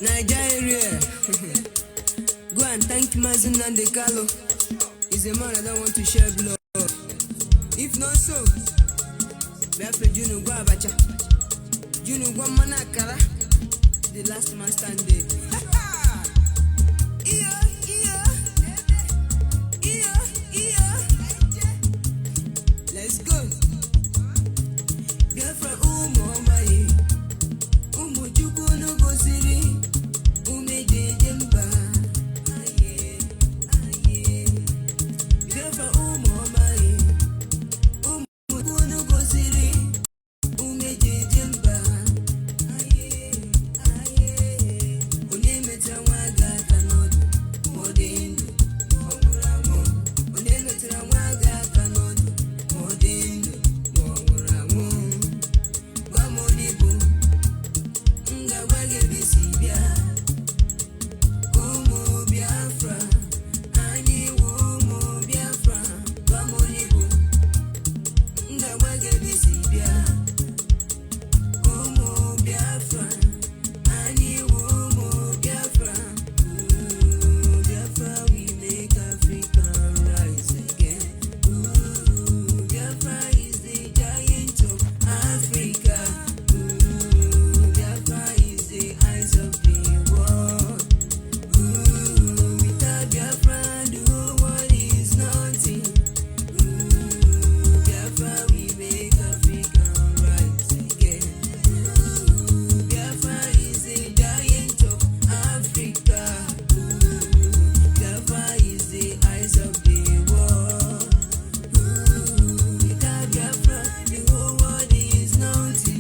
Nigeria. Go and thank Mazin and the Carlo. He's a man I don't want to share blood. If not so, Biafra Juno Guabacha. Juno Guamanakara. The last man standing. Let's go. Biafra Umomaye. Umuchuku no go siri. Umeje jemba. Biafra Umomaye. Umuchuku no go siri. Umeje jemba. Unemeta waga kanodu. Modindu. Omuramo. Unemeta waga kanodu. Modindu. Omuramo. Wamonibu. Nga wage bisibia. Umu Biafra. Ani umu Biafra. Wamonibu. Nga wage bisibia. Umu Biafra. Ani umu Biafra. Ooh, Biafra, we make Africa rise again. Ooh, Biafra is the giant of Africa. Ooh, Biafra is the eyes of the world. Ooh, without Biafra, the whole world is nothing. Ooh, Biafra, we make Africa rise again. Ooh, Biafra is the giant of Africa. Ooh, Biafra is the eyes of the world. Ooh, without Biafra, the whole world is nothing.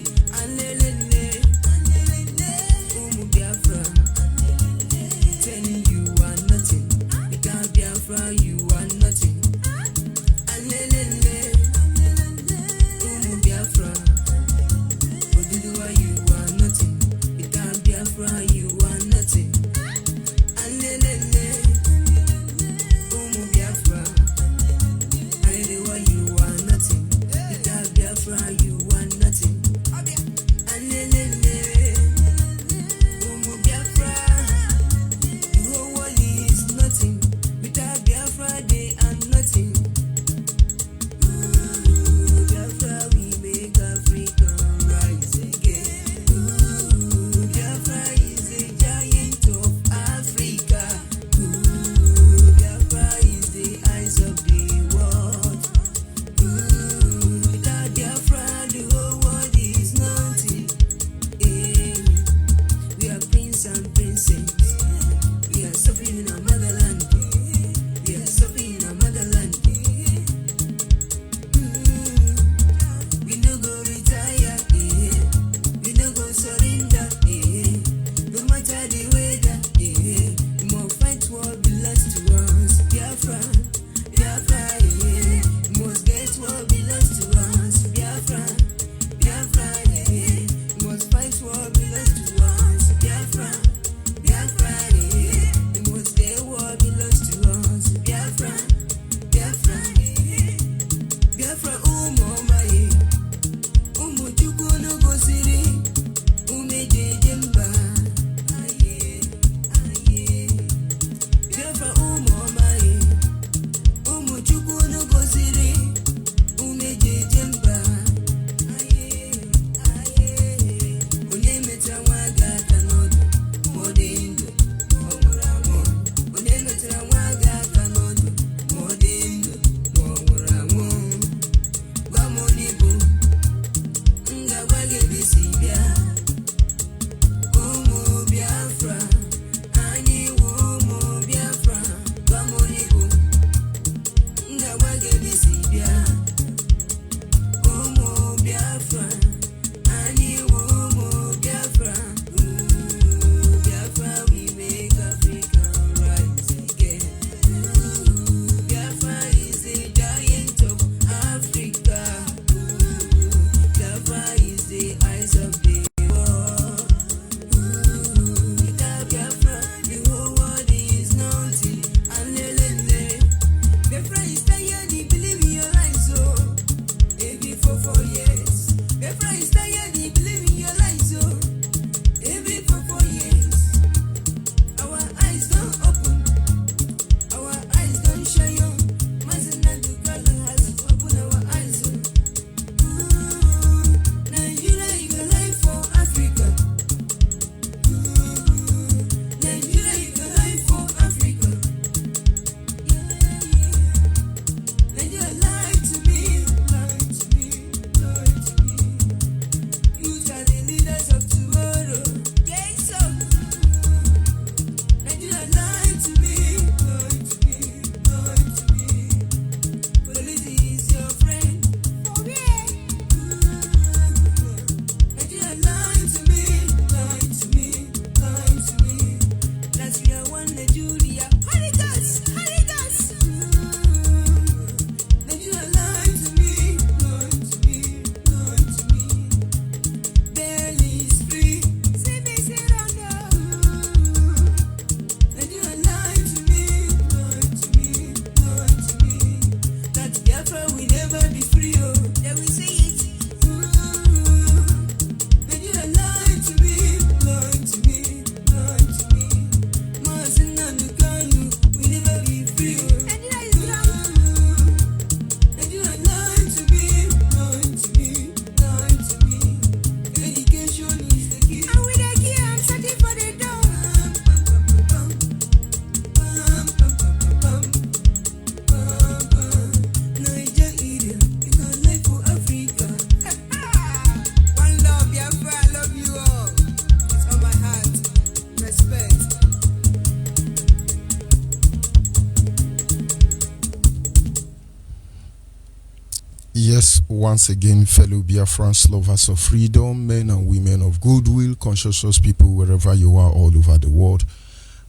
once again, fellow Biafrans, lovers of freedom, men and women of goodwill, conscientious people wherever you are all over the world.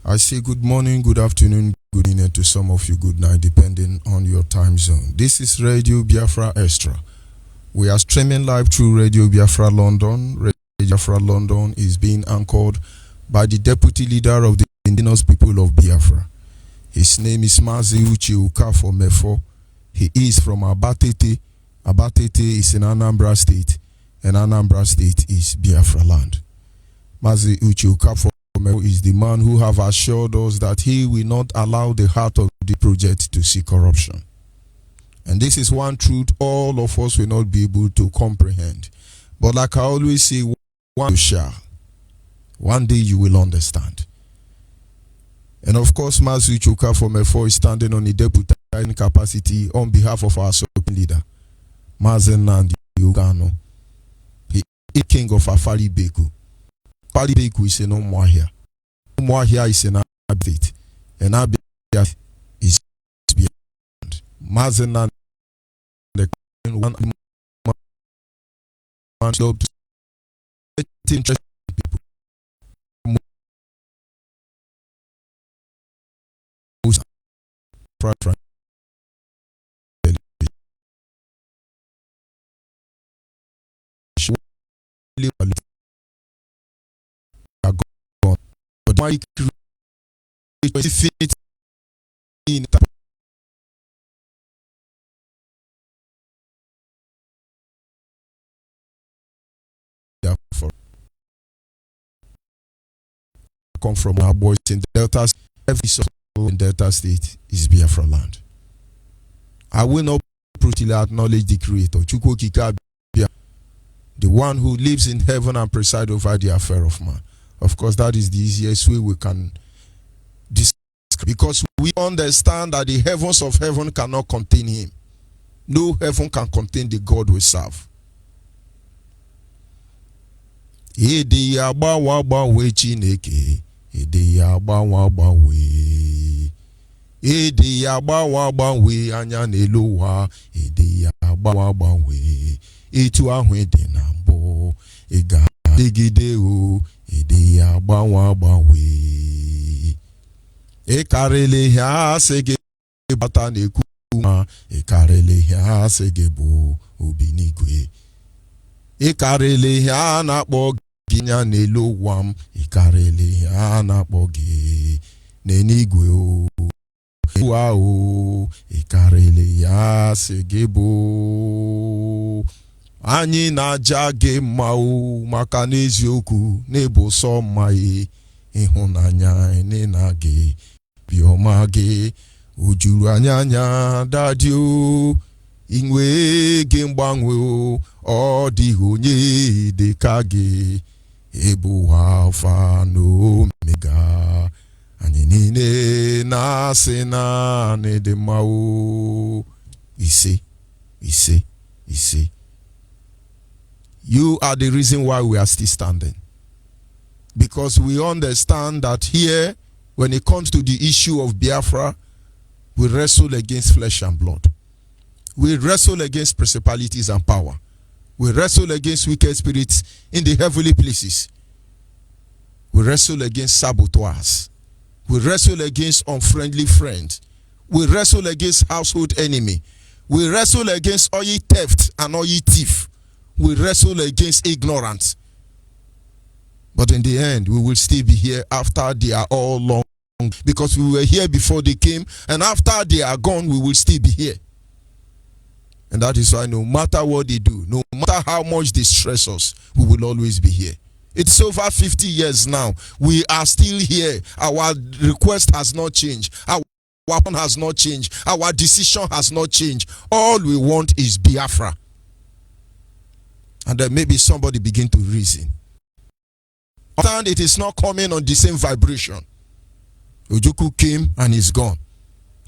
I say good morning, good afternoon, good evening to some of you, good night, depending on your time zone. This is Radio Biafra Extra. We are streaming live through Radio Biafra London. Radio Biafra London is being anchored by the deputy leader of the indigenous people of Biafra. His name is Mazi Uche Okafor Mefo. He is from Abatete. Abatete is in Anambra State, and Anambra State is Biafra land. Mazi Uche Okafor Mefo is the man who have assured us that he will not allow the heart of the project to see corruption. And this is one truth all of us will not be able to comprehend. But like I always say, one you shall. One day you will understand. And of course, Mazi Uche Okafor Mefo is standing on the deputy capacity on behalf of our supreme leader, Mazen Nandi Ugano. He is king of Afari Beku. Afari Beku is in Umuahia. Umuahia is in Abit. And Abit is beyond. Mazen Nandi one job to interest people. But why fit in come from our boys in Delta. Every soul in Delta State is Biafra land. I will not brutally acknowledge the Creator, Chukwu Okike Abia, the one who lives in heaven and presides over the affair of man. Of course, that is the easiest way we can describe, because we understand that the heavens of heaven cannot contain him. No heaven can contain the God we serve. Ede ya gbanwe Chineke, ede ya gbanwe. Ede ya gbanwe anya n'elu ụwa, ede ya gbanwe. Etu ahụ ede na mbụ, ị ga-adịgide o, ede ya gbanwe. Ị karịrị ihe asị gị bata n'ekwu ma, ị karịrị ihe asị gị bụ obi n'igwe. Ị karịrị ihe a na-akpọ gị nya n'elu ụwa m, ị karịrị ihe a na-akpọ gị n'eluigwe o. Wow, ị karịrị ya sị gị bụ. Anyị na-aja gị mma o, maka n'eziokwu n'ịbụ sọ mma ịhụnanya na gị biọma gị o juru anya dadị o. Inwe gị mgbanwe o, ọ dịghị onye dị ka gị. Ịbụ Alfa na Omega. Anyị niile na-asị na n'ịdị mma o. Ise. You are the reason why we are still standing. Because we understand that here, when it comes to the issue of Biafra, we wrestle against flesh and blood. We wrestle against principalities and power. We wrestle against wicked spirits in the heavenly places. We wrestle against saboteurs. We wrestle against unfriendly friends. We wrestle against household enemy. We wrestle against oil theft and oil thief. We wrestle against ignorance. But in the end, we will still be here after they are all long. Because we were here before they came, and after they are gone, we will still be here. And that is why no matter what they do, no matter how much they stress us, we will always be here. It's over 50 years now. We are still here. Our request has not changed. Our weapon has not changed. Our decision has not changed. All we want is Biafra. And then maybe somebody begin to reason. Understand it is not coming on the same vibration. Ojukwu came and is gone.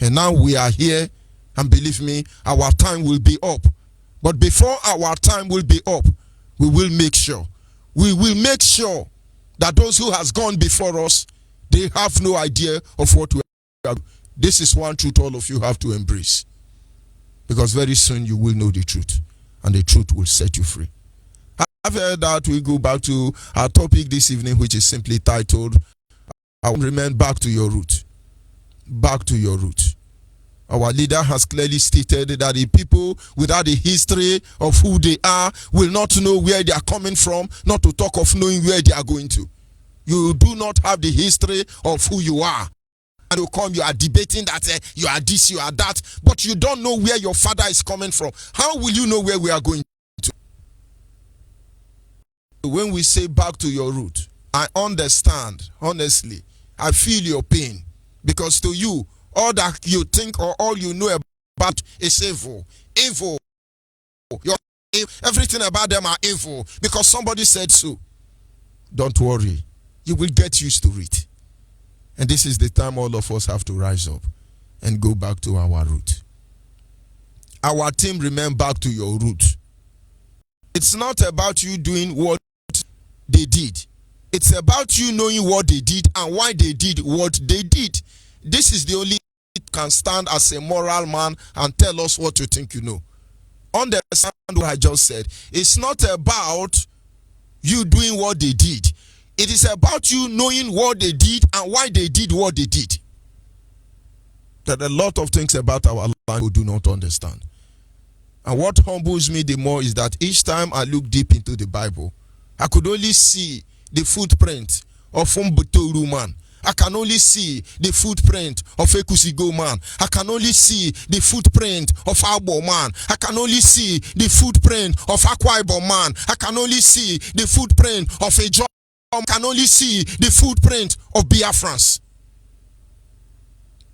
And now we are here, and believe me, our time will be up. But before our time will be up, we will make sure. We will make sure that those who has gone before us, they have no idea of what we are. This is one truth all of you have to embrace. Because very soon you will know the truth. and the truth will set you free. After that, we go back to our topic this evening, which is simply titled, I will remain back to your root. Back to your root. Our leader has clearly stated that the people without the history of who they are will not know where they are coming from, not to talk of knowing where they are going to. You do not have the history of who you are. And you are debating that you are this, you are that, but you don't know where your father is coming from. How will you know where we are going to? When we say back to your root, I understand, honestly, I feel your pain, because to you, all that you think or all you know about is evil. Evil. Everything about them are evil because somebody said so. Don't worry. You will get used to it. And this is the time all of us have to rise up and go back to our root. Our team, remain back to your root. It's not about you doing what they did. It's about you knowing what they did and why they did what they did. This is the only can stand as a moral man and tell us what you think you know. Understand what I just said. It's not about you doing what they did. It is about you knowing what they did and why they did what they did. There are a lot of things about our life we do not understand. And what humbles me the more is that each time I look deep into the Bible, I could only see the footprint of Umbutoru man. I can only see the footprint of Ekusigo man. I can only see the footprint of Abo man. I can only see the footprint of Akwa Ibom man. I can only see the footprint of Ejom. I can only see the footprint of Biafrans.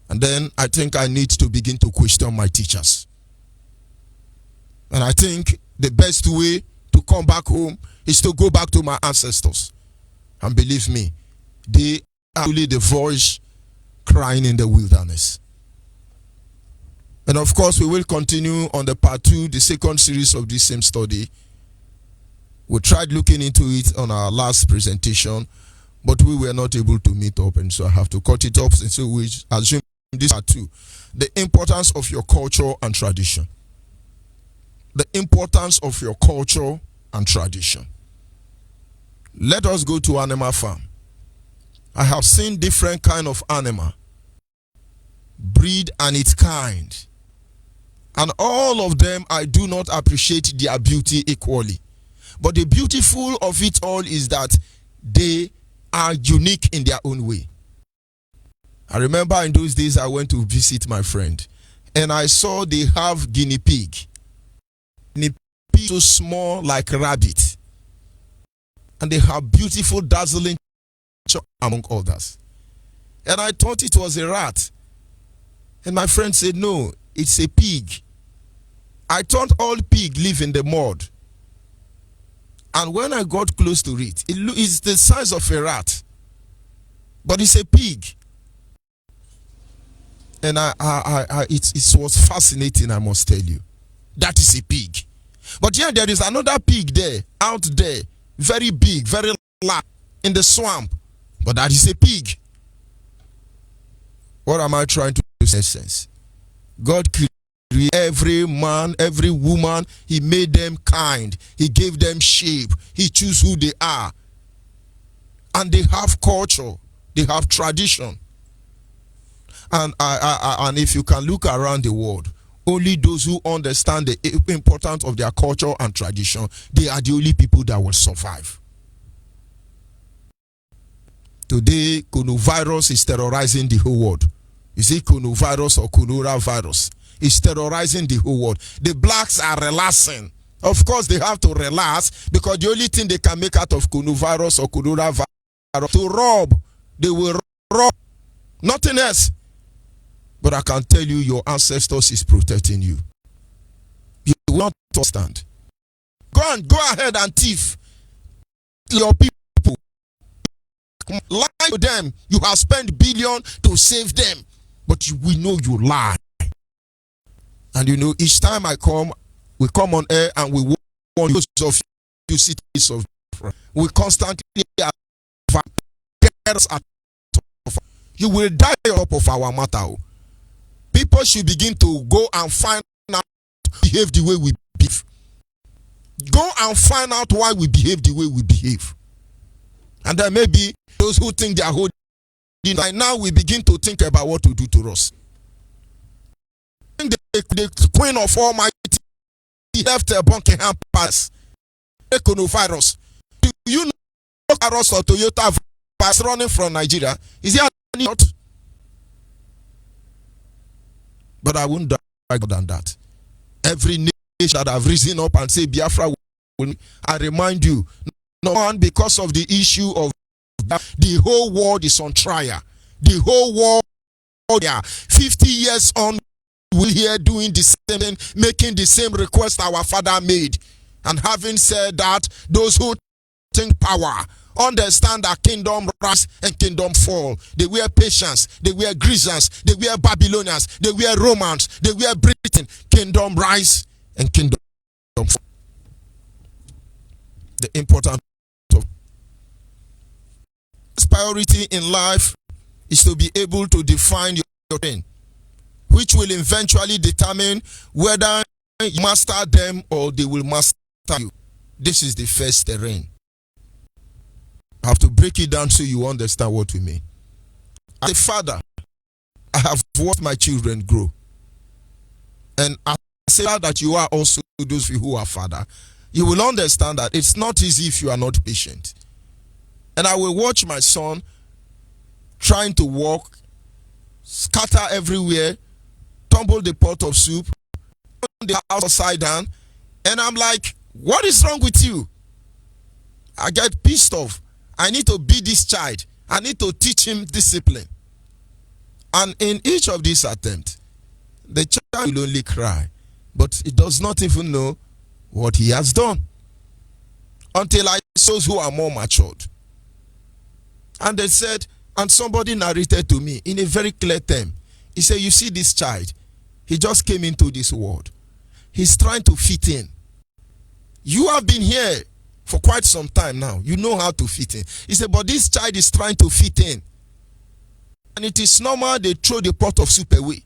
And then I think I need to begin to question my teachers. And I think the best way to come back home is to go back to my ancestors. And believe me, they are really the voice crying in the wilderness. And of course, we will continue on the part 2, the second series of this same study. We tried looking into it on our last presentation, but we were not able to meet up, and so I have to cut it off. And so we assume this part 2, the importance of your culture and tradition. The importance of your culture and tradition. Let us go to animal farm. I have seen different kind of animal, breed and its kind, and all of them I do not appreciate their beauty equally. But the beautiful of it all is that they are unique in their own way. I remember in those days I went to visit my friend, and I saw they have guinea pig. Guinea pig so small like rabbit, and they have beautiful, dazzling among others. And I thought it was a rat. And my friend said, no, it's a pig. I thought all pig live in the mud. And when I got close to it, it's the size of a rat. But it's a pig. And it was fascinating, I must tell you. That is a pig. But yeah, there is another pig there, out there, very big, very large, in the swamp. But that is a pig. What am I trying to say? Sense? God created every man, every woman. He made them kind. He gave them shape. He chose who they are. And they have culture. They have tradition. And if you can look around the world, only those who understand the importance of their culture and tradition, they are the only people that will survive. Today, coronavirus is terrorizing the whole world. You see, coronavirus or coronavirus is terrorizing the whole world. The blacks are relaxing. Of course, they have to relax because the only thing they can make out of coronavirus or coronavirus to rob. They will rob. Nothing else. But I can tell you, your ancestors is protecting you. You will not understand. Go ahead and thief your people. Lie to them. You have spent billions to save them, but we know you lie. And you know, each time we come on air and we warn those of you cities of Biafra. We constantly you will die on top of our matter. People should begin to go and find out behave the way we behave. Go and find out why we behave the way we behave. And then maybe those who think they are holding, by now we begin to think about what to do to us. The Queen of Almighty left a Buckingham Palace. Coronavirus. Do you know virus or Toyota virus running from Nigeria? Is there any not? But I wouldn't die more than that. Every nation that have risen up and say Biafra will, I remind you, no one, because of the issue of the whole world is on trial. The whole world, 50 years on, we're here doing the same thing, making the same request our father made. And having said that, those who think power understand that kingdom rise and kingdom fall. They were Persians, they were Grecians, they were Babylonians, they were Romans, they were Britain. Kingdom rise and kingdom fall. The importance of priority in life is to be able to define your thing, which will eventually determine whether you master them or they will master you. This is the first terrain. I have to break it down so you understand what we mean. As a father, I have watched my children grow. And as I say that you are also those who are father, you will understand that it's not easy if you are not patient. And I will watch my son trying to walk, scatter everywhere, tumble the pot of soup, turn the house upside down, and I'm like, what is wrong with you? I get pissed off. I need to beat this child. I need to teach him discipline. And in each of these attempts, the child will only cry, but it does not even know what he has done. Until I saw those who are more matured. And they said, and somebody narrated to me in a very clear term. He said, you see this child, he just came into this world. He's trying to fit in. You have been here for quite some time now. You know how to fit in. He said, but this child is trying to fit in. And it is normal they throw the pot of soup away.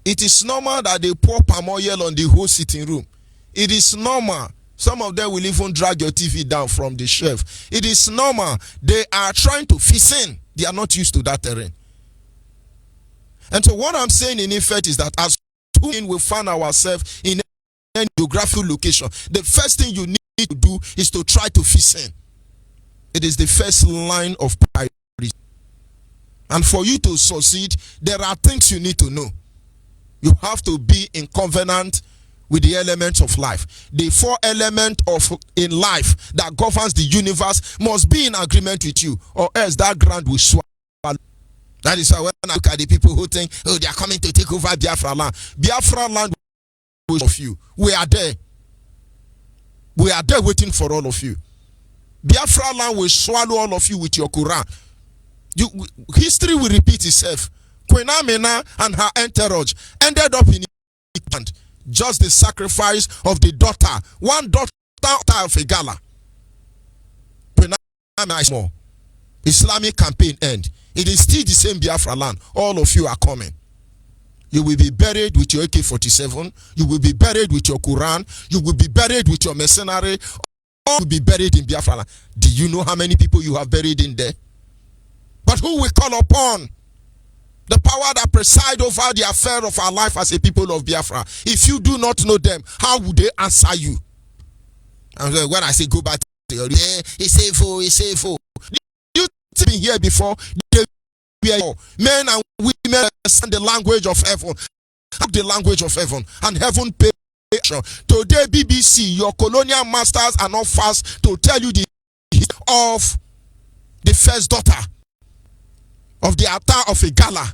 It is normal that they pour palm oil on the whole sitting room. It is normal. Some of them will even drag your TV down from the shelf. It is normal. They are trying to fit in. They are not used to that terrain. And so what I'm saying in effect is that as we find ourselves in any geographical location, the first thing you need to do is to try to fit in. It is the first line of priority. And for you to succeed, there are things you need to know. You have to be in covenant with the elements of life. The 4 elements of in life that governs the universe must be in agreement with you, or else that ground will swallow. That is why when I look at the people who think, oh, they are coming to take over Biafra land. Biafra land will of you. We are there. We are there waiting for all of you. Biafra land will swallow all of you with your Quran. History will repeat itself. Queen Amina and her entourage ended up in England. Just the sacrifice of the daughter, one daughter of a gala. Queen Amina is more. Islamic campaign end. It is still the same Biafra land. All of you are coming. You will be buried with your AK-47. You will be buried with your Quran. You will be buried with your mercenary. All will be buried in Biafra land. Do you know how many people you have buried in there? But who will call upon the power that preside over the affair of our life as a people of Biafra? If you do not know them, how would they answer you? And when I say go back to your, it's safe, it's safe. You've been here before. Men and women understand the language of heaven. The language of heaven. And heaven pay. Today, BBC, your colonial masters are not fast to tell you the history of the first daughter of the altar of a gala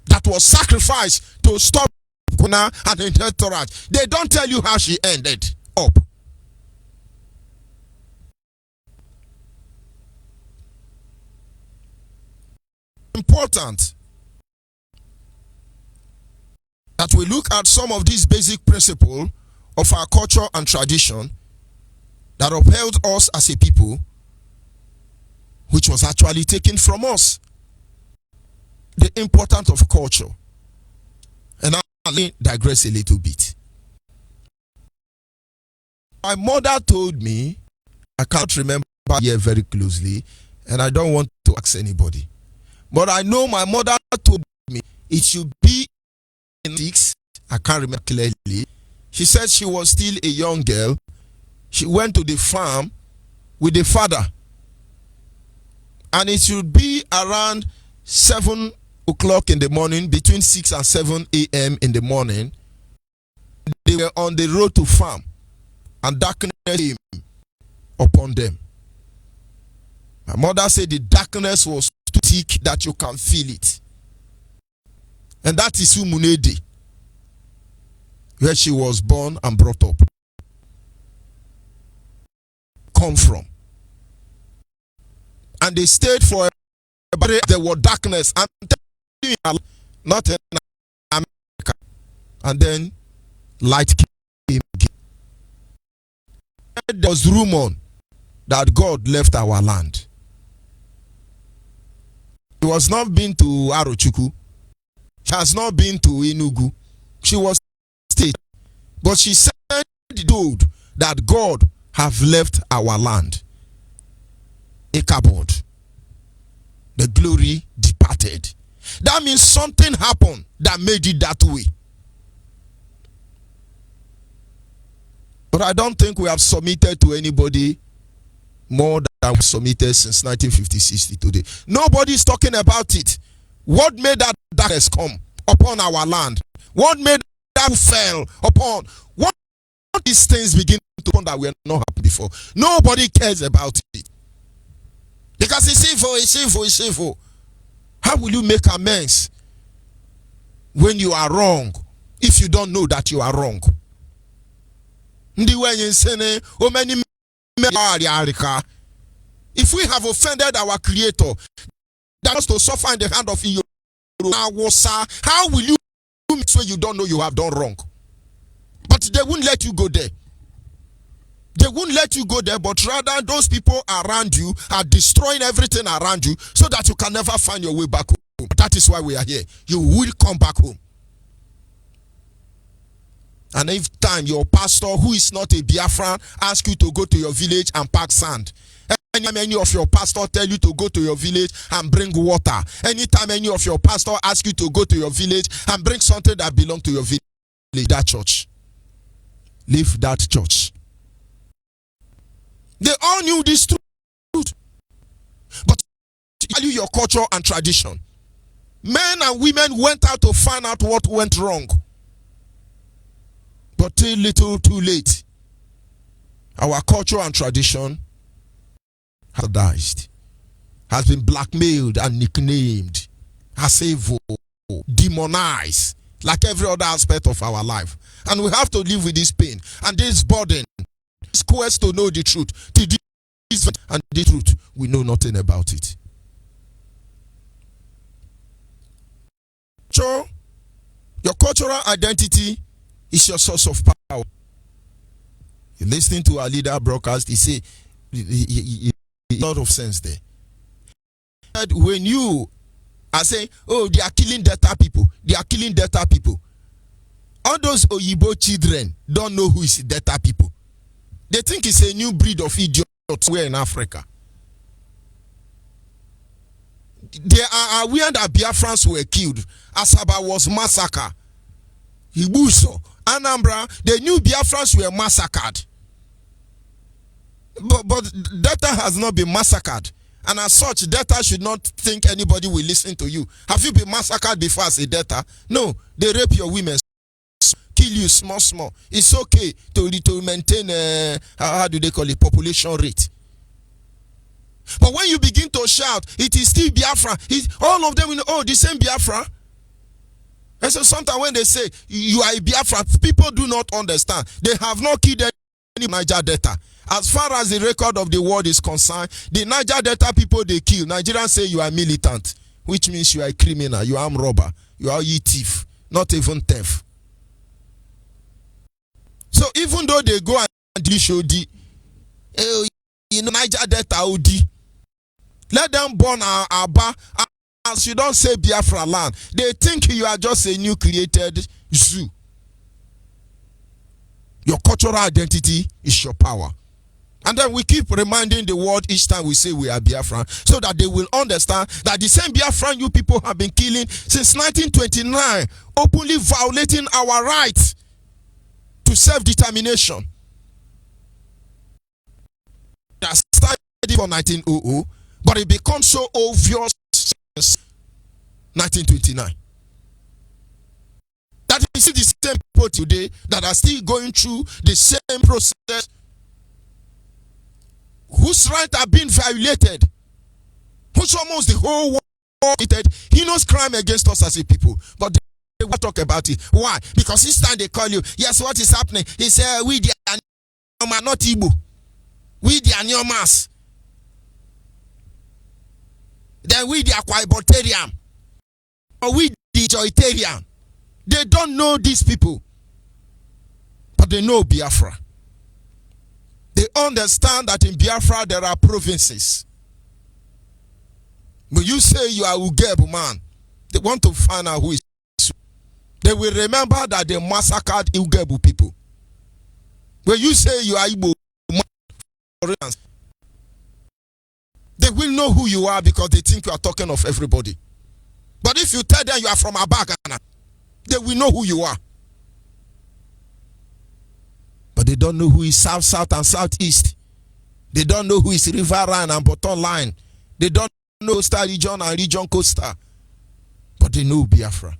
that was sacrificed to stop Kuna and the entourage. They don't tell you how she ended up. Important that we look at some of these basic principles of our culture and tradition that upheld us as a people, which was actually taken from us. The importance of culture. And I'll digress a little bit. My mother told me, I can't remember here very closely, and I don't want to ask anybody. But I know my mother told me it should be in 6. I can't remember clearly. She said she was still a young girl. She went to the farm with the father. And it should be around 7 o'clock in the morning, between 6 and 7 a.m. in the morning. They were on the road to farm, and darkness came upon them. My mother said the darkness was too thick that you can feel it. And that is Umunede, where she was born and brought up. Come from. And they stayed for a there was darkness. I'm telling you, not in America. And then light came again. There was rumor that God left our land. She was not been to Arochukwu. She has not been to Enugu. She was state. But she said that God have left our land. A cupboard. The glory departed. That means something happened that made it that way. But I don't think we have submitted to anybody more than we submitted since 1956 to today. Nobody is talking about it. What made that darkness come upon our land? What made that fell upon? What these things begin to happen that were not happened before? Nobody cares about it. Because it's evil, it's evil, it's evil. How will you make amends when you are wrong if you don't know that you are wrong? If we have offended our Creator, that is to suffer in the hand of you, how will you when you don't know you have done wrong? But they won't let you go there. They won't let you go there, but rather those people around you are destroying everything around you so that you can never find your way back home. That is why we are here. You will come back home. And if time your pastor, who is not a Biafran, asks you to go to your village and pack sand, anytime any of your pastor tell you to go to your village and bring water, anytime any of your pastor asks you to go to your village and bring something that belongs to your village, leave that church. Leave that church. They all knew this truth. But value your culture and tradition. Men and women went out to find out what went wrong. But too little, too late. Our culture and tradition has died, has been blackmailed and nicknamed as evil, demonized, like every other aspect of our life. And we have to live with this pain and this burden. This quest to know the truth, and the truth, we know nothing about it. So, your cultural identity is your source of power. You're listening to our leader broadcast, he say, a lot of sense there. When you are saying, oh, they are killing Delta people, they are killing Delta people. All those Onyibe children don't know who is Delta people. They think it's a new breed of idiots somewhere in Africa. They are aware that Biafrans were killed. Asaba was massacred. Ibuso, Anambra, they knew Biafrans were massacred. But Delta has not been massacred. And as such, Delta should not think anybody will listen to you. Have you been massacred before as a Delta? No, they rape your women. Kill you small. It's okay to maintain how do they call it, population rate. But when you begin to shout, it is still Biafra. All of them will know, oh, the same Biafra. And so sometimes when they say you are a Biafra, people do not understand. They have not killed any Niger Delta. As far as the record of the world is concerned, the Niger Delta people they kill, Nigerians say you are militant, which means you are a criminal, you are armed robber, you are a thief, not even theft. So even though they go and show the Niger Delta OD, let them burn our bar. As you don't say Biafra land, they think you are just a new created zoo. Your cultural identity is your power. And then we keep reminding the world each time we say we are Biafran, so that they will understand that the same Biafran you people have been killing since 1929, openly violating our rights to self-determination. That started for 1900, but it becomes so obvious since 1929. That you see the same people today that are still going through the same process, whose rights are being violated, whose almost the whole world committed heinous crime against us as a people. But they will talk about it. Why? Because each time they call you, yes, what is happening? He said, we the Anyoma, not Igbo. We the Anyomas. Then we the Akwaibotarian. Or we the Joitarian. They don't know these people, but they know Biafra. They understand that in Biafra there are provinces. When you say you are Ugebu man, they want to find out who is. They will remember that they massacred Ugebu people. When you say you are Igbo man, for instance, they will know who you are because they think you are talking of everybody. But if you tell them you are from Abagana, they will know who you are. But they don't know who is South, South, and Southeast. They don't know who is Riverine and Bottom Line. They don't know Coastal Region and Region Coastal. But they know Biafra.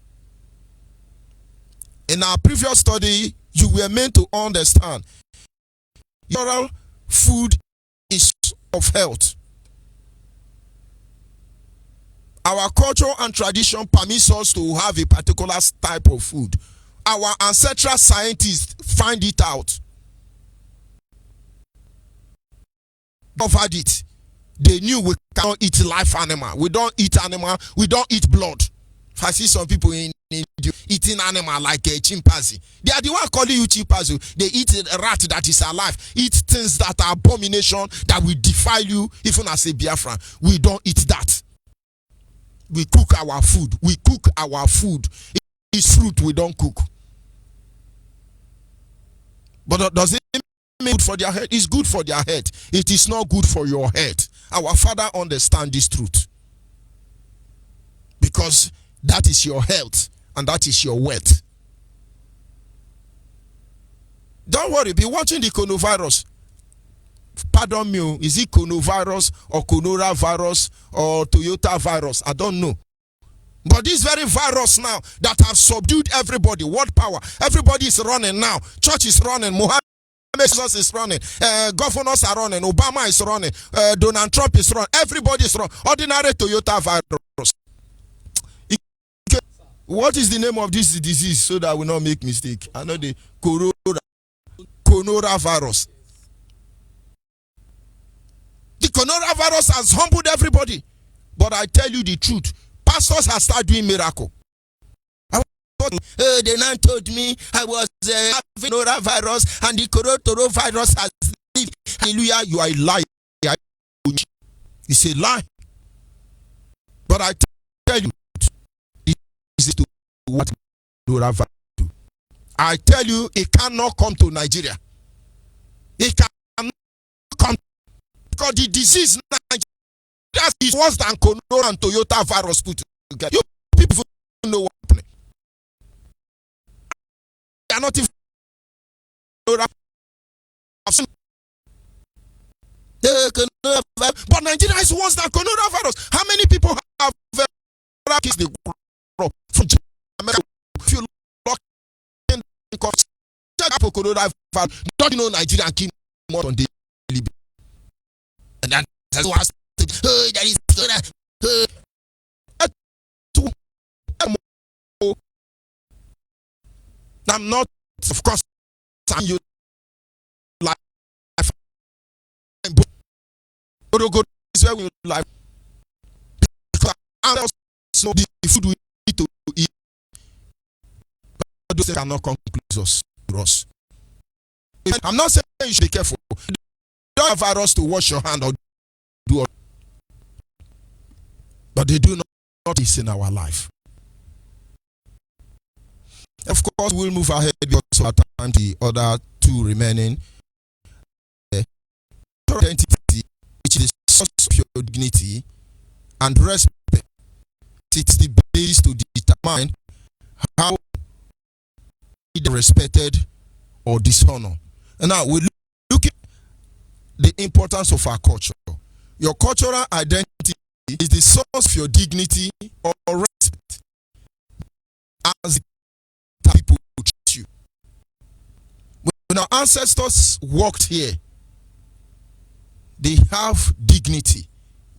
In our previous study, you were meant to understand your food is of health. Our culture and tradition permits us to have a particular type of food. Our ancestral scientists find it out. Covered it. They knew we cannot eat live animal. We don't eat animal. We don't eat blood. If I see some people in eating animal like a chimpanzee, they are the one calling you chimpanzee. They eat a rat that is alive. Eat things that are abomination that will defile you, even as a Biafran. We don't eat that. We cook our food. We cook our food. It's fruit we don't cook. But does it make good for their head? It's good for their head. It is not good for your head. Our Father understands this truth. Because that is your health and that is your wealth. Don't worry, be watching the coronavirus. Pardon me, is it coronavirus or coronavirus or Toyota virus? I don't know. But this very virus now that has subdued everybody, what power? Everybody is running now. Church is running. Muhammad is running. Governors are running. Obama is running. Donald Trump is running. Everybody is running. Ordinary Toyota virus. What is the name of this disease so that we not make mistake? I know the coronavirus. The coronavirus has humbled everybody. But I tell you the truth. Pastors have started doing miracle. They now told me I was having coronavirus and the coronavirus has lived. Hallelujah, you are a liar. It's a lie. But I tell you, it is to what coronavirus do. I tell you, it cannot come to Nigeria. It cannot come because the disease that is worse than corona and Toyota virus put together. You people know what happening. They are not even. But Nigeria is worse than coronavirus. How many people have kissed the world from America? If you lock in coronavirus, don't you know Nigeria keep more on daily basis? And that's why that is I'm not, of course, you like is where we like because I also the food we need to eat, but those cannot conclude us to us. I'm not saying you should be careful. Don't have virus to wash your hand or do all. But they do not this in our life. Of course, we'll move ahead because of time the other two remaining. Identity, which is the source of your dignity, and respect. It's the base to determine how either respected or dishonored. And now we look at the importance of our culture. Your cultural identity is the source of your dignity or respect as people treat you. When our ancestors walked here, they have dignity,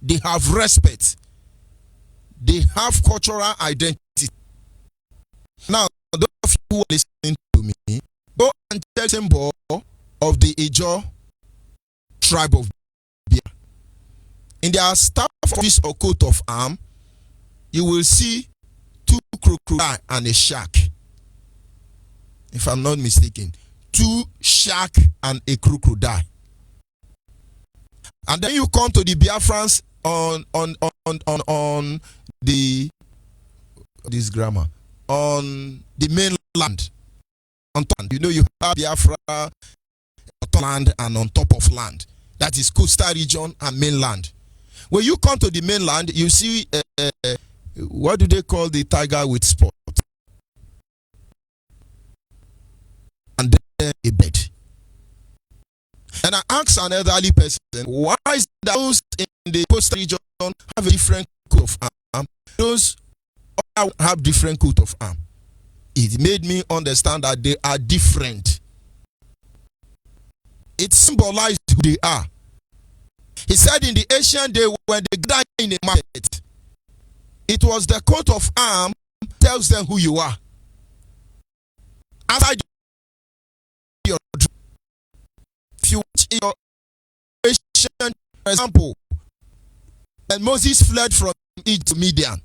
they have respect, they have cultural identity. Now, those of you who are listening to me, go and tell the symbol of the Ijaw tribe of Biafra. In their staff office or coat of arms, you will see two crocodiles and a shark. If I'm not mistaken, two shark and a crocodile. And then you come to the Biafrans on the this grammar on the mainland. You know you have Biafra on land and on top of land. That is coastal region and mainland. When you come to the mainland, you see what do they call the tiger with spot? And then a bed. And I asked an elderly person, why is that those in the coastal region have a different coat of arm? Those have different coat of arm. It made me understand that they are different. It symbolized who they are. He said in the ancient day when they gather in a market, it was the coat of arm tells them who you are. Outside your dream, if you watch your ancient example, when Moses fled from Egypt to Midian,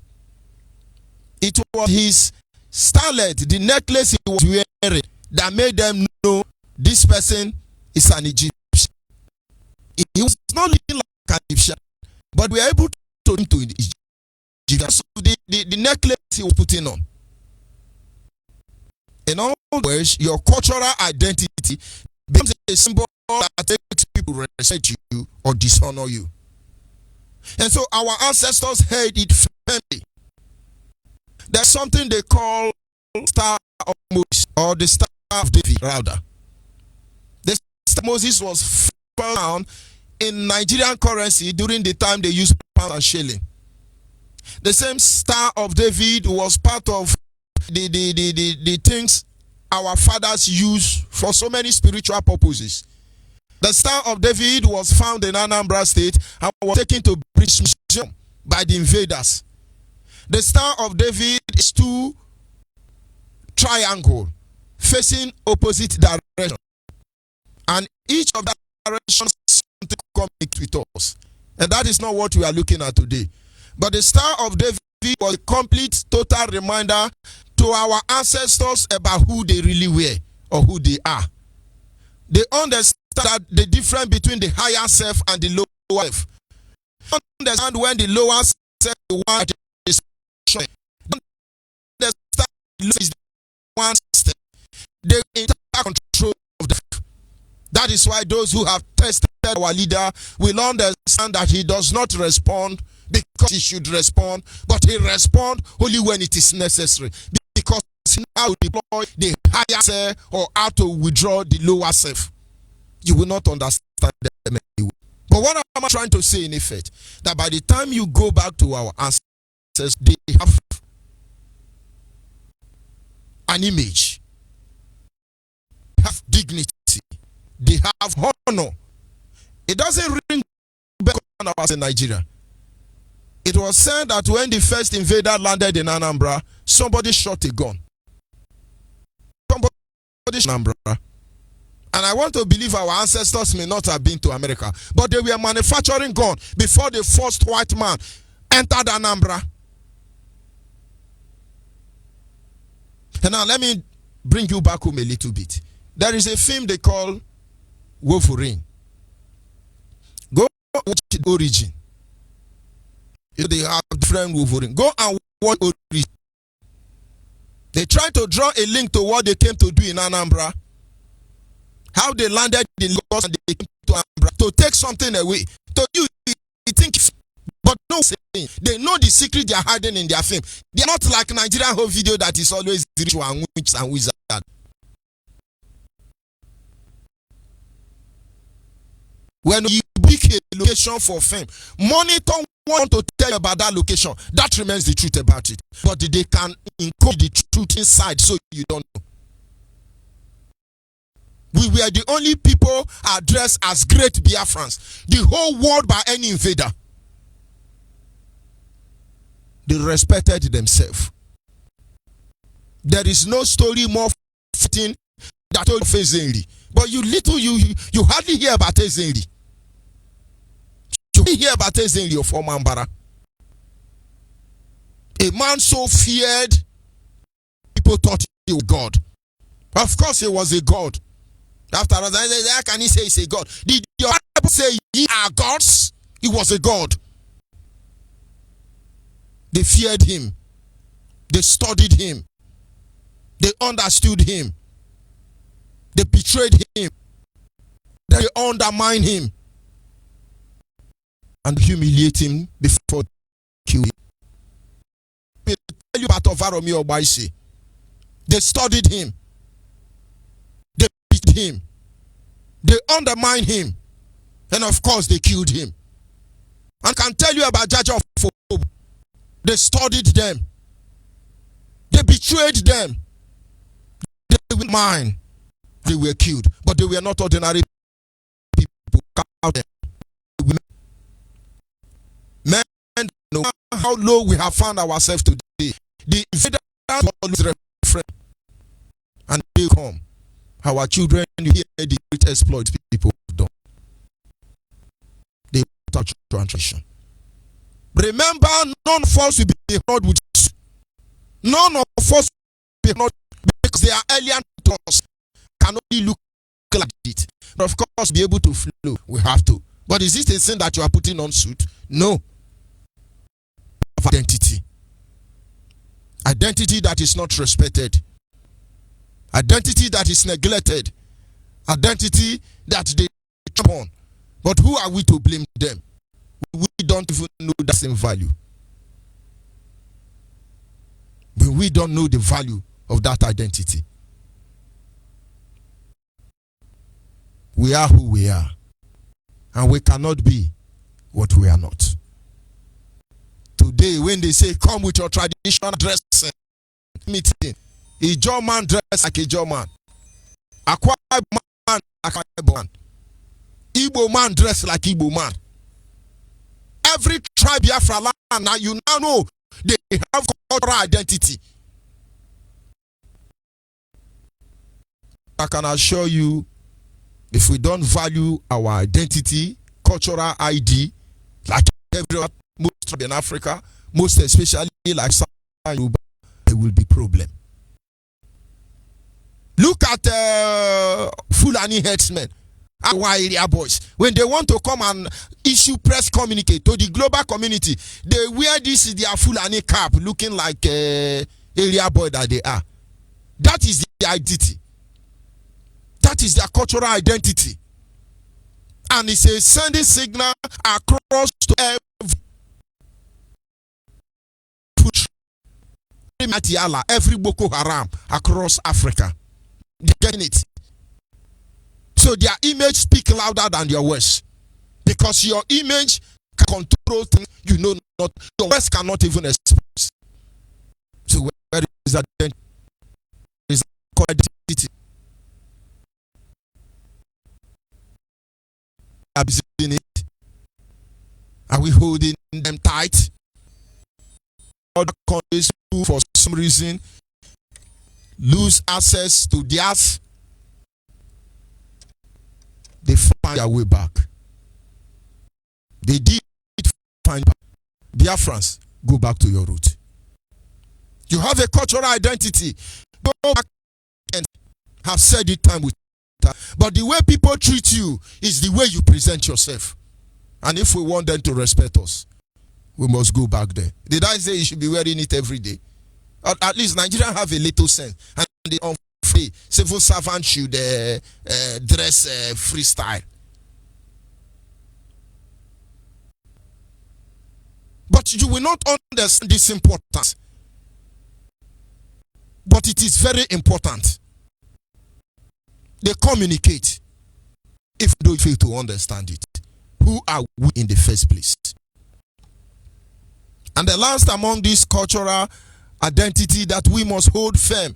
it was his starlet, the necklace he was wearing, that made them know this person is an Egyptian. He was not looking like an Egyptian, but we are able to turn him to Egyptian. So the necklace he was putting on. In all ways, your cultural identity becomes a symbol that makes people respect you or dishonor you. And so our ancestors held it firmly. There's something they call Star of Moses, or the Star of David, rather. The Star of Moses was found in Nigerian currency during the time they used pound and shilling. The same Star of David was part of the things our fathers use for so many spiritual purposes. The Star of David was found in Anambra State and was taken to British Museum by the invaders. The Star of David is two triangles facing opposite direction, and each of that directions something communicates with us, and that is not what we are looking at today. But the Star of David was a complete, total reminder to our ancestors about who they really were or who they are. They understand that the difference between the higher self and the lower self. They understand when the lower self is one is showing. They understand the lower is one step. They entire control of the. That is why those who have tested our leader will understand that he does not respond because he should respond, but he responds only when it is necessary. Because how to deploy the higher self or how to withdraw the lower self. You will not understand them anyway. But what am I trying to say in effect? That by the time you go back to our ancestors, they have an image, they have dignity, they have honor. It doesn't ring back on us in Nigeria. It was said that when the first invader landed in Anambra, somebody shot a gun. Somebody shot Anambra. And I want to believe our ancestors may not have been to America, but they were manufacturing gun before the first white man entered Anambra. And now let me bring you back home a little bit. There is a film they call Wolverine. Go watch the origin. They have different Wolverine. Go and watch origin. They try to draw a link to what they came to do in Anambra. How they landed in Lagos and they came to Anambra to take something away. To you think, but no, they know the secret they are hiding in their film. They are not like Nigerian whole video that is always ritual and witch and wizard. When you pick a location for fame, monitor want to tell you about that location. That remains the truth about it. But they can encode the truth inside so you don't know. We were the only people addressed as great Biafrans. The whole world by any invader. They respected themselves. There is no story more fitting that told Ezenri. But you hardly hear about Ezenri. You hear about Ezenri of Omambara. A man so feared, people thought he was God. Of course he was a God. After all, how can he say he's a God? Did your Bible say ye are gods? He was a God. They feared him. They studied him. They understood him. They betrayed him. They undermined him. And humiliate him before killing him. I tell you about Ovaromi Obaisi. They studied him. They beat him. They undermined him. And of course they killed him. I can tell you about Jaja of Obo. They studied them. They betrayed them. They were mine. They were killed. But they were not ordinary people. Men know how low we have found ourselves today. The invaders always refrain. And they come. Our children hear the great exploits people have done. They touch transition. Remember, none of us will be heard with you. None of us will be heard because they are alien to us. Can only look like it. But of course, be able to flow. We have to. But is this a sin that you are putting on suit? No. Identity. Identity that is not respected. Identity that is neglected. Identity that they jump on. But who are we to blame them? We don't even know that's in value. But we don't know the value of that identity. We are who we are. And we cannot be what we are not. Today, when they say, come with your traditional dressing meeting, a German dress like a German. Akwa man like a man. Igbo man dress like Igbo man. Every tribe Biafra land, now you now know they have cultural identity. I can assure you, if we don't value our identity, cultural ID, like everyone, most in Africa, most especially like Yoruba, there will be problem. Look at Fulani headsmen, our area boys. When they want to come and issue press communique to the global community, they wear this their Fulani cap, looking like area boy that they are. That is the identity. That is their cultural identity. And it's a sending signal across to every Boko Haram across Africa. They're getting it. So their image speaks louder than your words. Because your image can control things you know not. Your words cannot even express. So where is that identity? Is that identity? Abusing it? Are we holding them tight? Other countries who, for some reason, lose access to theirs, they find their way back. They did find back. Biafrans, go back to your root. You have a cultural identity. Go back and have said it time with time. But the way people treat you is the way you present yourself. And if we want them to respect us, we must go back there. Did I say you should be wearing it every day? At least Nigerians have a little sense. And they the civil servant should dress freestyle. But you will not understand this importance. But it is very important. They communicate. If you don't fail to understand it, who are we in the first place? And the last among these cultural identity that we must hold firm,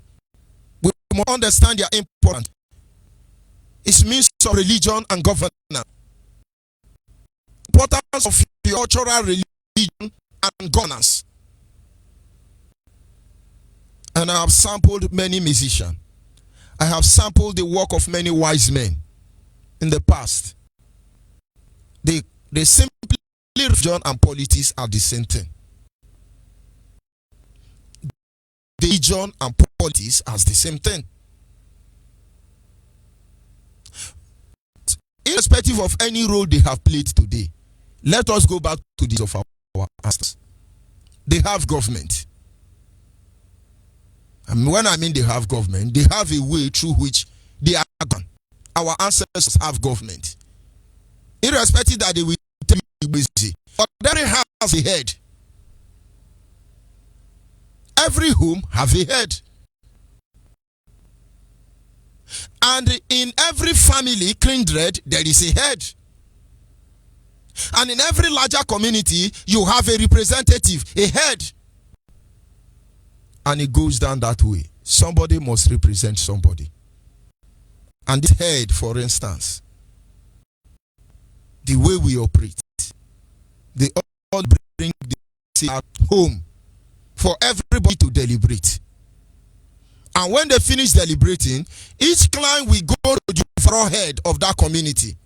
we must understand their importance. It means of religion and governance. Importance of cultural religion and governance. And I have sampled many musicians. I have sampled the work of many wise men in the past. They simply, religion and politics are the same thing. Religion and politics are the same thing. Irrespective of any role they have played today, let us go back to this of our ancestors. They have government. And when I mean they have government, they have a way through which they are gone. Our ancestors have government. Irrespective that they will take busy. But every house has a head. Every home have a head. And in every family, kindred, there is a head. And in every larger community, you have a representative, a head. And it goes down that way. Somebody must represent somebody. And this head, for instance, the way we operate, they all bring the at home for everybody to deliberate. And when they finish deliberating, each clan will go to the overall head of that community.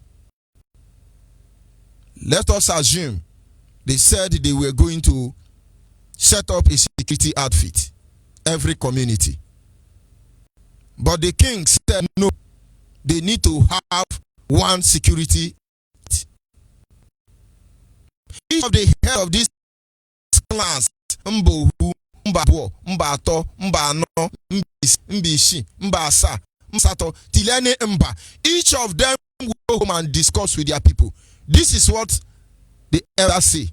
Let us assume they said they were going to set up a security outfit, every community. But the king said no, they need to have one security. Each of the head of these clans, Mbohu, Mbabo, Mbato, Mbano, Mbishi, Mbasa, Msato, Tilene, Mba. Each of them will go home and discuss with their people. This is what the elders say.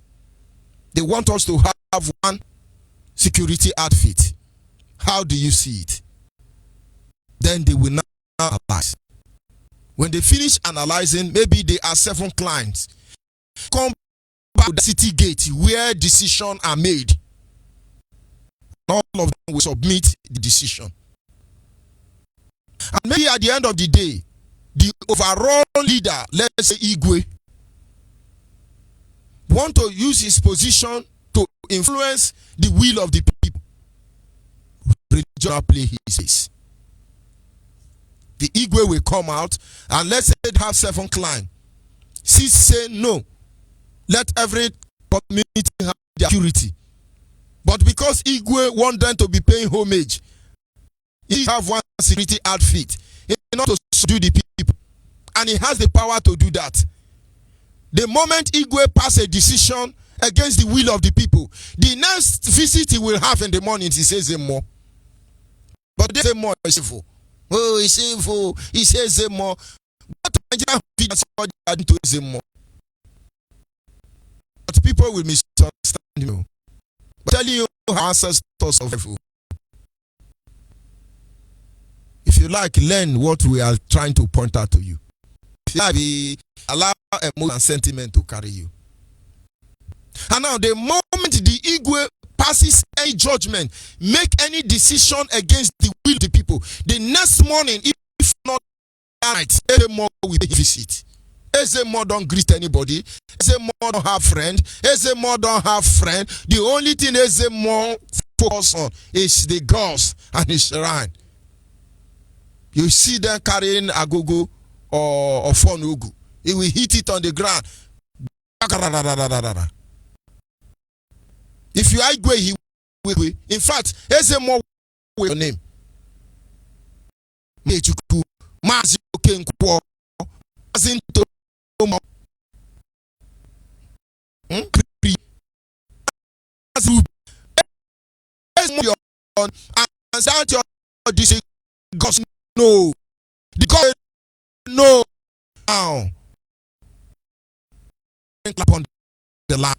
They want us to have one security outfit. How do you see it? Then they will now analyze. When they finish analyzing, maybe there are 7 clients. Come back to the city gate where decisions are made. All of them will submit the decision. And maybe at the end of the day, the overall leader, let's say Igwe, want to use his position to influence the will of the people. Religion will play his case. The Igwe will come out and let's say they have 7 clans. 6 say no. Let every community have their security. But because Igwe want them to be paying homage, he have one security outfit in order to subdue the people. And he has the power to do that. The moment Igwe pass a decision against the will of the people, the next visit he will have in the morning, he says more. But they say more is evil. Oh, he says evil. He says more. But people will misunderstand you. But telling you how ancestors of evil. If you like, learn what we are trying to point out to you. If you like, allow emotion and sentiment to carry you. And now, the moment the Igwe passes any judgment, make any decision against the will of the people, the next morning, if not that night, Ezemo will visit. Ezemo don't greet anybody. Ezemo don't have friend. Ezemo don't have friend. The only thing Ezemo focus on is the gods and his shrine. You see them carrying agogo or fonugu. He will hit it on the ground. If you are Igwe, he will. In fact, Ezemo will your name. Mechuku, Mazi Okenkwo, Mazinto, and start your decision know. The God know now. Clap on the land.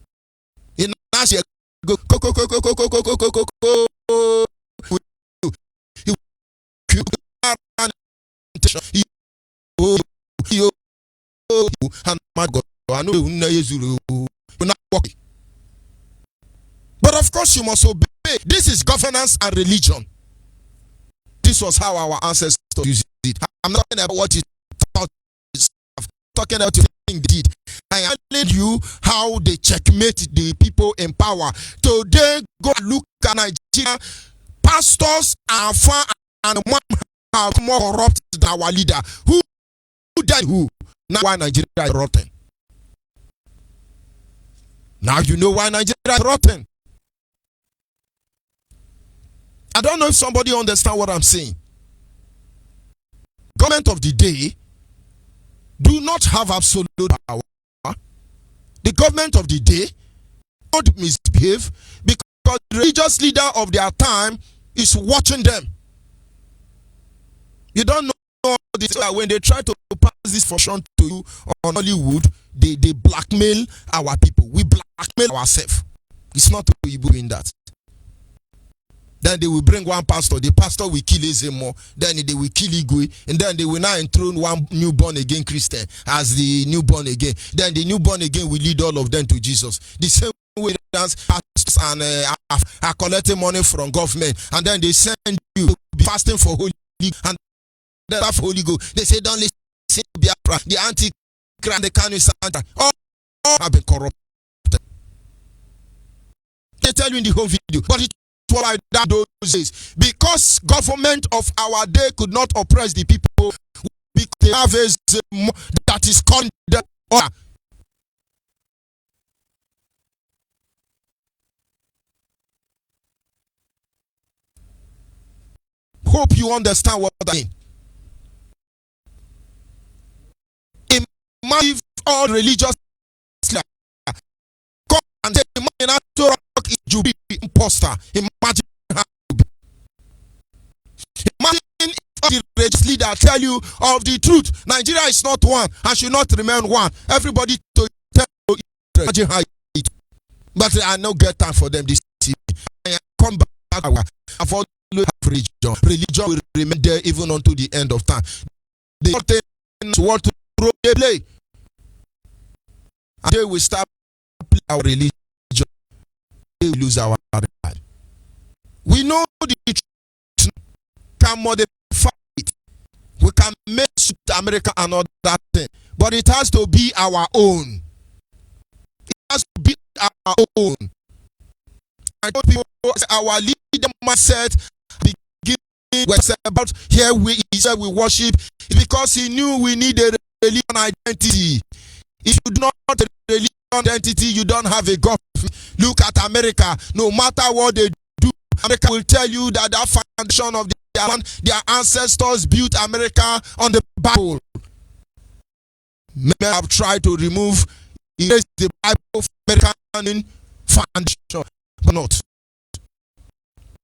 In last year, go. And my God, I know you're not walking. But of course, you must obey. This is governance and religion. This was how our ancestors used it. I'm not talking about what you thought. I'm talking about what you did. I am telling you how they checkmate the people in power. Today, go look at Nigeria. Pastors are far and more corrupt than our leader. Who died? Who? Now why Nigeria is rotten. Now you know why Nigeria is rotten. I don't know if somebody understands what I'm saying. Government of the day do not have absolute power. The government of the day don't misbehave because the religious leader of their time is watching them. You don't know this, when they try to pass this function to you on Hollywood, they blackmail our people. We blackmail ourselves. It's not you doing that. Then they will bring one pastor. The pastor will kill Ezemo. Then they will kill Igwe. And then they will now enthrone one newborn again Christian as the newborn again. Then the newborn again will lead all of them to Jesus. The same way pastors and are collecting money from government. And then they send you to be fasting for Holy Ghost. And then after Holy Ghost, they say, don't listen to Biafra. The anti-Christ, the Kanu Santa. All have been corrupted. They tell you in the whole video. But it like that those days, because government of our day could not oppress the people, because they have a that is called the order. Hope you understand what I mean. Imagine all religious come and say imagine to rock is to be imposter. Imagine how to be. Imagine if the religious leader tell you of the truth. Nigeria is not one and should not remain one. Everybody to tell you. Imagine how it. But I no get time for them this evening. I come back. I follow religion. Religion will remain there even until the end of time. They want to play. And they will start playing our religion. They will lose our right. We know the truth. Can modify it. We can make America another thing. But it has to be our own. It has to be our own. I told people our leader mindset beginning was about here we worship because he knew we need a religion identity. If you do not have a religion identity, you don't have a government. Look at America. No matter what they do, America will tell you that foundation of their ancestors built America on the Bible. Many have tried to erase the Bible from American foundation. Not.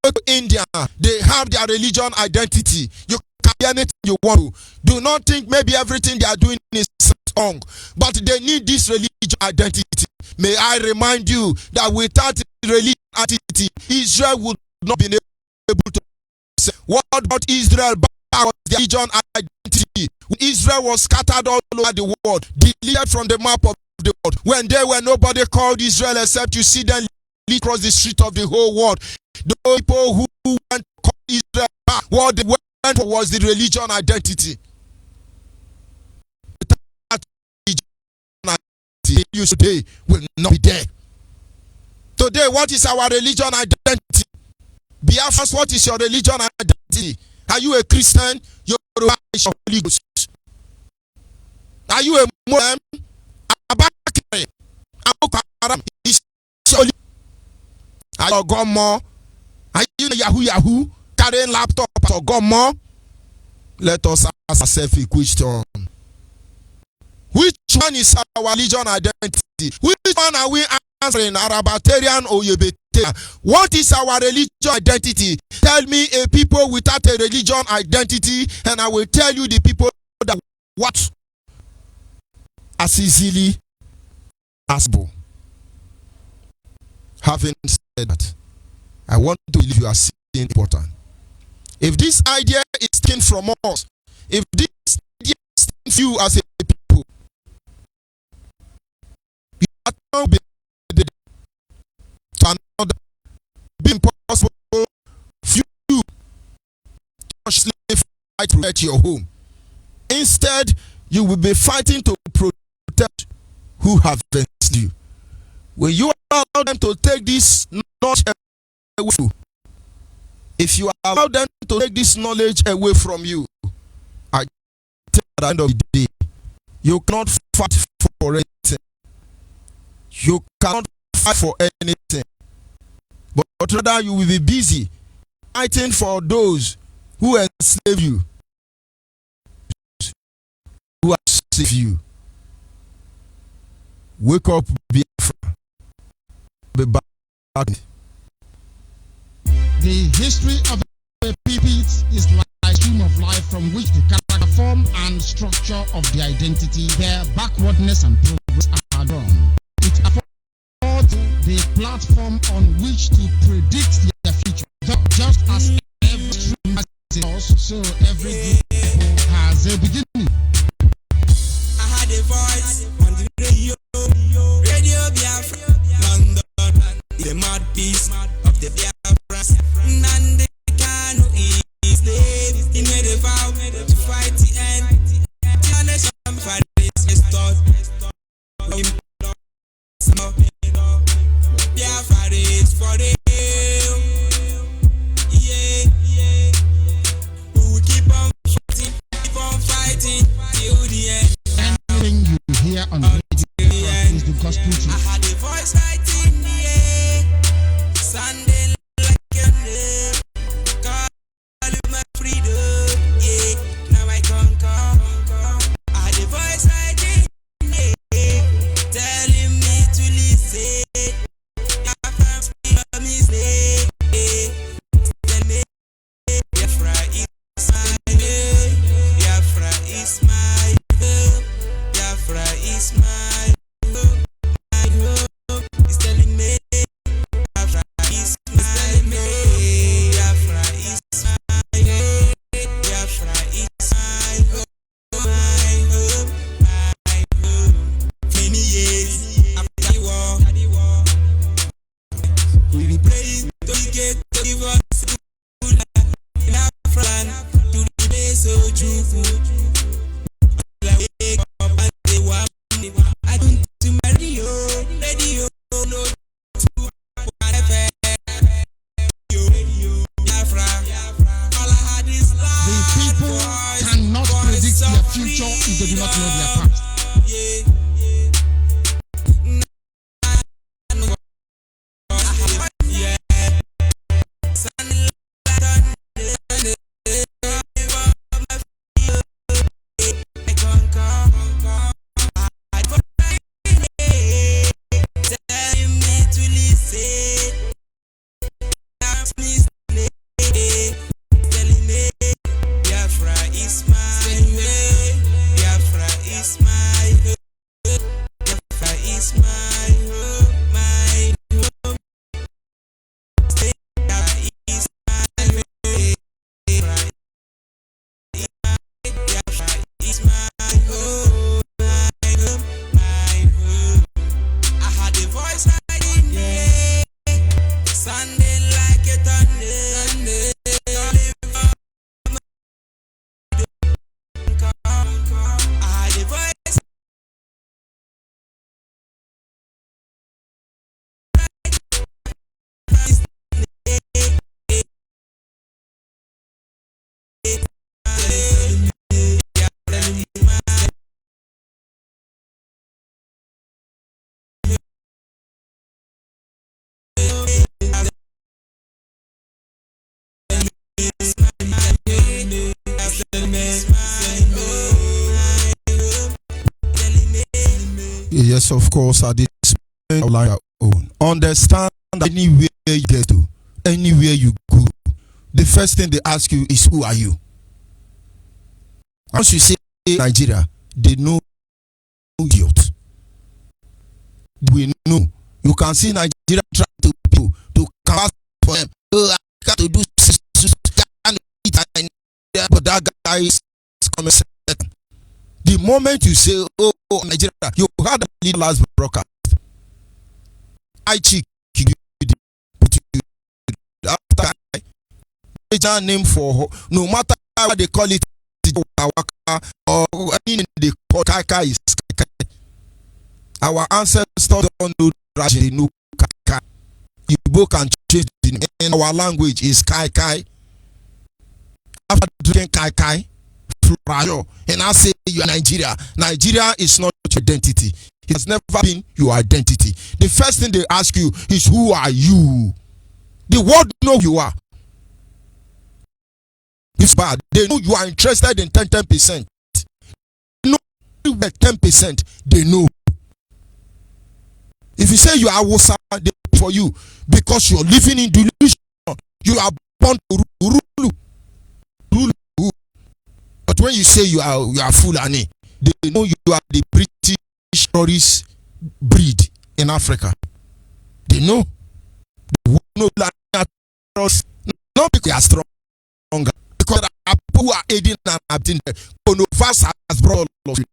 Go to India, they have their religion identity. You can be anything you want to. Do not think maybe everything they are doing is wrong, but they need this religion identity. May I remind you that without religion identity, Israel would not be able to say what about Israel was their religion identity. Israel was scattered all over the world, deleted from the map of the world. When there were nobody called Israel except you see them across the street of the whole world. The people who went to call Israel back, what they went for was the religion identity. That religion identity today will not be there. Today, what is our religion identity? Biafra, what is your religion identity? Are you a Christian? Your Holy Ghost. Are you a Muslim? Are you Gomo? Are you Yahoo? Carrying laptop or Gomo? Let us ask ourselves a question. Which one is our religion identity? Which one are we answering? Arabatarian or Onyibe? What is our religion identity? Tell me a people without a religion identity, and I will tell you the people that what as easily as possible. Having said that, I want to believe you are seeing important. If this idea is taken from us, if this idea is taken from you as a people, you are not be to another, be impossible for you to slave fight to protect your home. Instead, you will be fighting to protect who have against you. When you allow them to take this knowledge away from you, if you allow them to take this knowledge away from you, I tell you at the end of the day, you cannot fight for anything. You cannot fight for anything. But rather you will be busy fighting for those who enslave you, who have saved you. Wake up, Biafra. Be back. The history of a people is like a stream of life from which the character, form, and structure of the identity, their backwardness and progress are drawn. It affords the platform on which to predict their future. Just as every stream has a source, so every group has a beginning. I had a voice on the radio Biafra, London, the mouthpiece of the Biafra, and they can't ease slave. He made a vow to fight the end. The nation fight is restored. Biafra is for real. Yeah. We will keep on fighting till the end. Anything you hear on the radio is the gospel truth. I had a voice right in the air, Sunday like a day, calling my freedom, yeah, now I conquer. I had a voice right in the air, telling me to listen, I can't speak of mistake, tell me, Biafra is my home, Biafra is my home, Biafra is my home. He's telling me Biafra is my home. Biafra is my home. Biafra is my home. My home. Many years after the war, we be praying to get to give us good in Biafra to the base of Jufu. I wake up and they want me. I don't to my radio, no to whatever. Biafra, all I had is love. The people cannot predict their future if they do not know their past. Yes, of course, at this point, our own. Understand that anywhere you get to, anywhere you go, the first thing they ask you is, who are you? Once you say Nigeria, they know idiot. We know. You can see Nigeria try to people to come for them. Oh, I got to do but that guy is coming second. The moment you say, oh Nigeria, you had a little last broadcast. I check after major name for no matter how they call it or any they call Kaka is Kaka. Our ancestors don't know Raji, they know Kaka. You can change the name in our language is Kai Kai. After drinking Kai Kai, and I say you are Nigeria. Nigeria is not your identity. It has never been your identity. The first thing they ask you is, who are you? The world know you are. It's bad. They know you are interested in 10%. No, 10%. They know. If you say you are Wosa, they for you because you're living in delusion. You are born to rule. But when you say you are Fulani, they know you are the British tourist breed in Africa. They know. They know not because they are stronger, because there are people who are aiding and abetting. Connovas has brought all of you.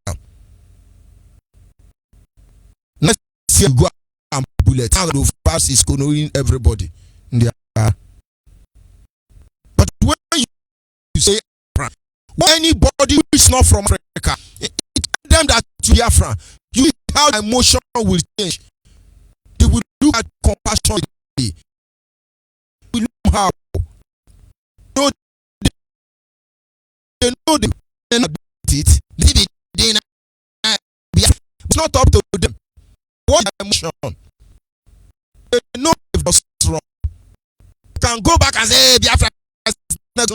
Next year you go and bullet. Connovas is connowing everybody. But when you say anybody who is not from Africa, it them that you are from, you how emotion will change. They will look at compassion. They will know how. They know it. It's not up to them. What emotion? They know if it's wrong. They can go back and say, hey, Biafra is not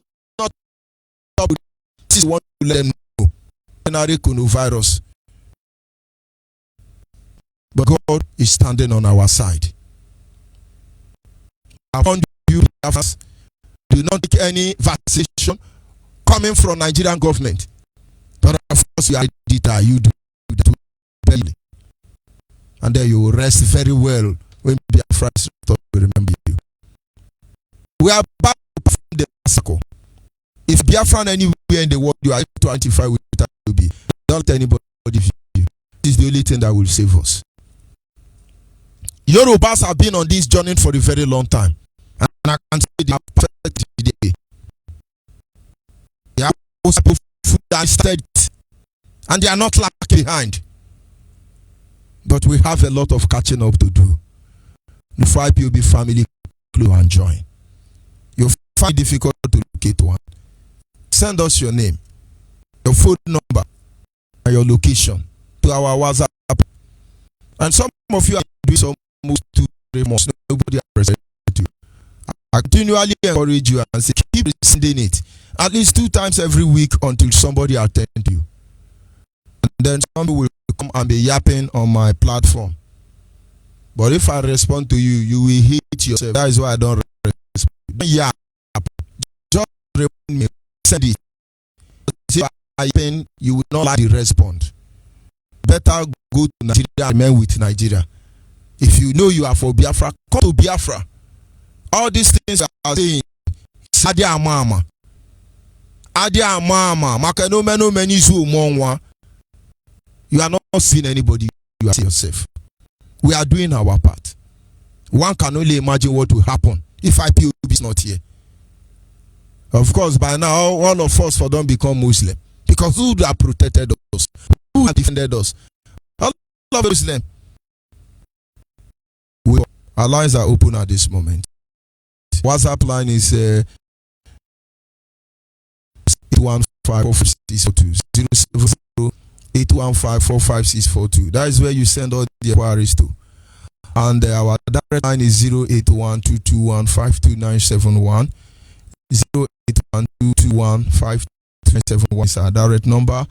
up. This is what to let them know. Coronavirus. But God is standing on our side. I want you to do not take any vaccination coming from Nigerian government. But of course, you are editor, you do that badly. And then you will rest very well when Biafra is to remember you. We are back to the massacre. If Biafra anywhere in the world you are to identify with that will be, don't tell anybody you. This is the only thing that will save us. Yorubas have been on this journey for a very long time. And I can say they are perfect today. They are most food and they are not lacking behind. But we have a lot of catching up to do. The 5 POB family clue and join. You find it difficult to locate one. Send us your name, your phone number, and your location to our WhatsApp. And some of you are doing some almost 2-3 months. Nobody has presented you. I continually encourage you and say keep sending it at least 2 times every week until somebody attends you. And then somebody will come and be yapping on my platform. But if I respond to you, you will hate yourself. That is why I don't respond. Yeah, just remind me. Send it. You will not like the response. Better go to Nigeria and remain with Nigeria. If you know you are for Biafra, come to Biafra. All these things are saying, Adia Mama. Adia Mama. Makano many zoo monwa. You are not seeing anybody, you are seeing yourself. We are doing our part. One can only imagine what will happen if IPOB is not here. Of course, by now, all of us don't become Muslim. Because who have protected us? Who have defended us? All of Muslim. Our lines are open at this moment. WhatsApp line is 815-45642. That is where you send all the inquiries to. And our direct line is 081-221-52971. 081-221-52971 is our direct number.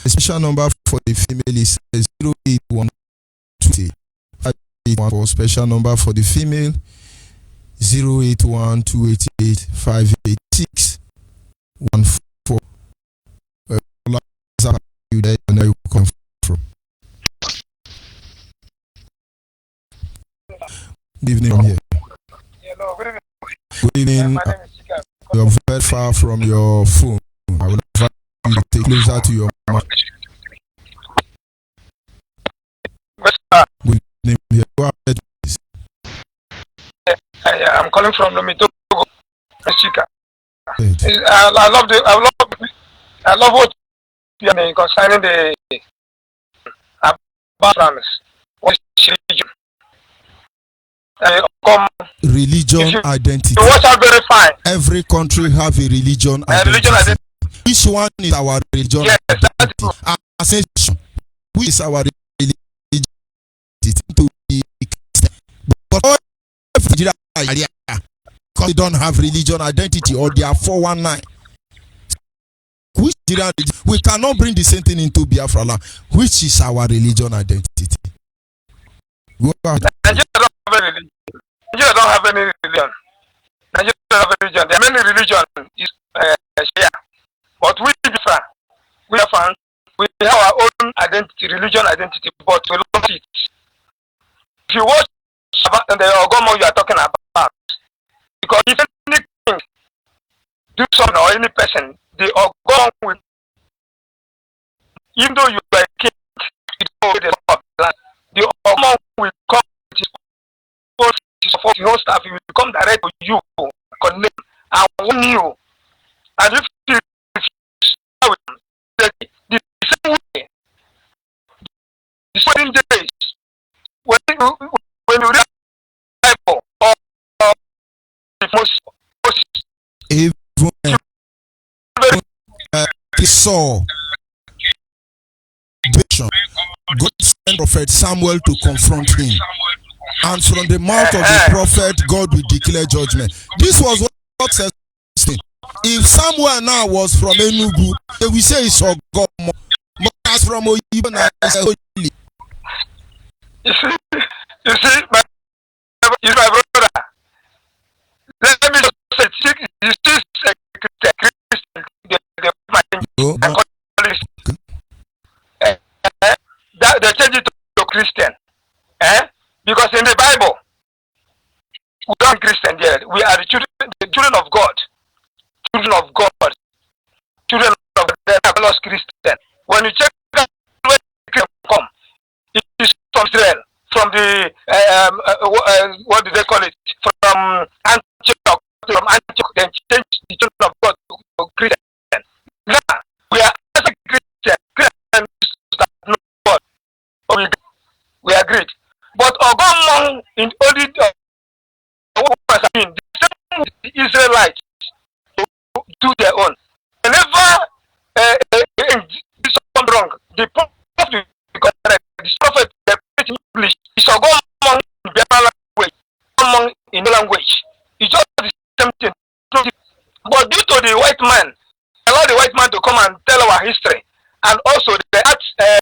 The special number for the female is 081-281. Special number for the female 081-288-586-14. You there and where you come from. Good evening from here. Hello, good evening. Good evening. My name is Chika. You're very far from your phone. I would advise you to take closer to your mic. Good evening. Here. Go ahead, please. I'm calling from Lomito, Chika. Ahead. I love what you are saying concerning the Biafra. What is religion? Religion identity. You watch out very fine. Every country have a religion identity. Religion identity. Which one is our religion Yes, identity? As a nation, which is our religion to be Christian? But all of Nigeria, because they don't have religion identity or they are 419. Which we cannot bring the same thing into Biafra land. Which is our religion identity? Go back. Nigeria don't have any religion. Nigeria don't have any religion. Nigeria don't have a religion. There are many religions is share. But we different. We have our own identity, religion identity, but we don't see it. If you watch about the Ogomo you are talking about, because if anything do something or any person, the Ogomo will, even though you are a king, you don't know the law of the land, the Ogomo will come with his support, your staff, he will come direct to you, connect, and warn you. And if you the same way, the same days, when you read the Bible or even Saul, God sent prophet Samuel to confront him, and from the mouth of the prophet, God will declare judgment. This was what God says. If Samuel now was from Enugu, they will say it's Ogomo. But as from Onyibe, now it's Onyibe. You see, my brother. Let me just say, you see, Christian, they change it to Christian, because in the Bible, we don't Christian yet. We are the children of God. Children of God, children of the lost Christian. When you check where Christian come, it is from Israel, from the what do they call it? From Antioch, then change the children of God to Christian. Now we are as a Christian. Christians that know God. We agreed. But Ogomong in only the same with the Israelites do their own. Whenever this is wrong, the prophet this prophet in English is Ogomong in Biafra language, Ogomong in language. It's just the same thing. But due to the white man, allow the white man to come and tell our history, and also the